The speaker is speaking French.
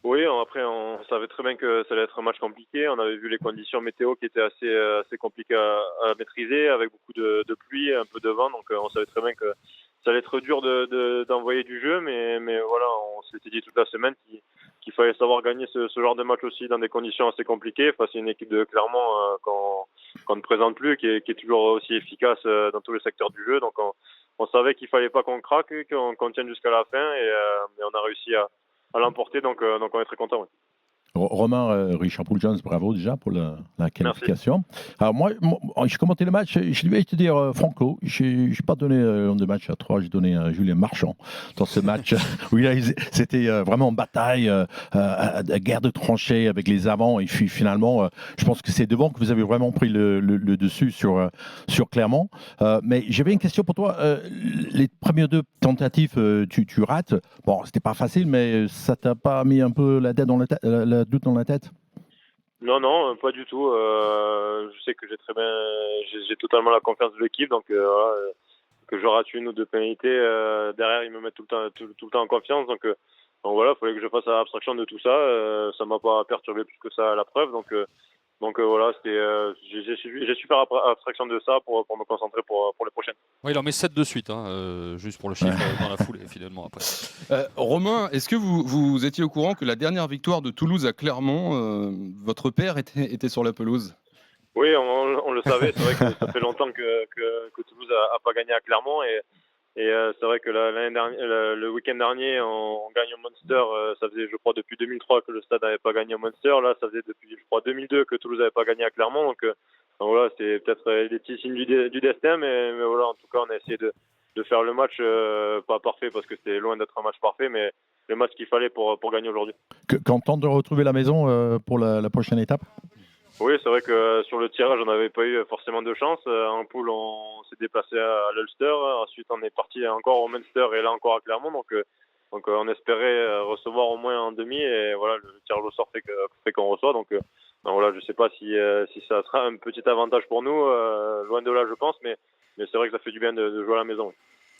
Oui, après on savait très bien que ça allait être un match compliqué. On avait vu les conditions météo qui étaient assez compliquées à maîtriser, avec beaucoup de pluie, un peu de vent. Donc on savait très bien que ça allait être dur d'envoyer du jeu, mais voilà, on s'était dit toute la semaine qu'il fallait savoir gagner ce genre de match aussi dans des conditions assez compliquées face à une équipe de Clermont qu'on ne présente plus, qui est toujours aussi efficace dans tous les secteurs du jeu. Donc on savait qu'il fallait pas qu'on craque, qu'on tienne jusqu'à la fin, et on a réussi à l'emporter, donc on est très content. Ouais. Romain Richard Poul-Jones, bravo déjà pour la Merci. qualification. Alors moi, j'ai commenté le match, je vais te dire Franco, je n'ai pas donné l'homme de match à 3, j'ai donné Julien Marchand dans ce match où c'était vraiment en bataille, guerre de tranchées avec les avants, et puis finalement, je pense que c'est devant que vous avez vraiment pris le dessus sur Clermont. Mais j'avais une question pour toi. Les premières deux tentatives, tu rates. Bon, c'était pas facile, mais ça t'a pas mis un peu la tête dans la doute dans la tête? Non, non, pas du tout. Je sais que j'ai totalement la confiance de l'équipe, donc voilà, que je rate une ou deux pénalités, derrière ils me mettent tout le temps en confiance, donc voilà, il fallait que je fasse abstraction de tout ça. Ça m'a pas perturbé plus que ça à la preuve, donc voilà, j'ai su faire abstraction de ça pour me concentrer pour les prochaines. Ouais, il en met 7 de suite, hein, juste pour le chiffre, dans la foulée, finalement, après. Romain, est-ce que vous étiez au courant que la dernière victoire de Toulouse à Clermont, votre père était sur la pelouse? Oui, on le savait. C'est vrai que ça fait longtemps que Toulouse a pas gagné à Clermont, et c'est vrai que l'année dernière, le week-end dernier, on gagne au Munster. Ça faisait, je crois, depuis 2003 que le Stade n'avait pas gagné au Munster. Là, ça faisait depuis, je crois, 2002 que Toulouse n'avait pas gagné à Clermont. Donc voilà, c'est peut-être des petits signes du destin, mais voilà, en tout cas, on a essayé de faire le match, pas parfait parce que c'était loin d'être un match parfait, mais le match qu'il fallait pour gagner aujourd'hui. Content de retrouver la maison pour la prochaine étape? Oui, c'est vrai que sur le tirage, on n'avait pas eu forcément de chance. En poule, on s'est déplacé à l'Ulster. Ensuite, on est parti encore au Munster et là encore à Clermont. Donc on espérait recevoir au moins en demi. Et voilà, le tirage au sort fait qu'on reçoit. Donc voilà, je ne sais pas si ça sera un petit avantage pour nous. Loin de là, je pense. Mais c'est vrai que ça fait du bien de jouer à la maison.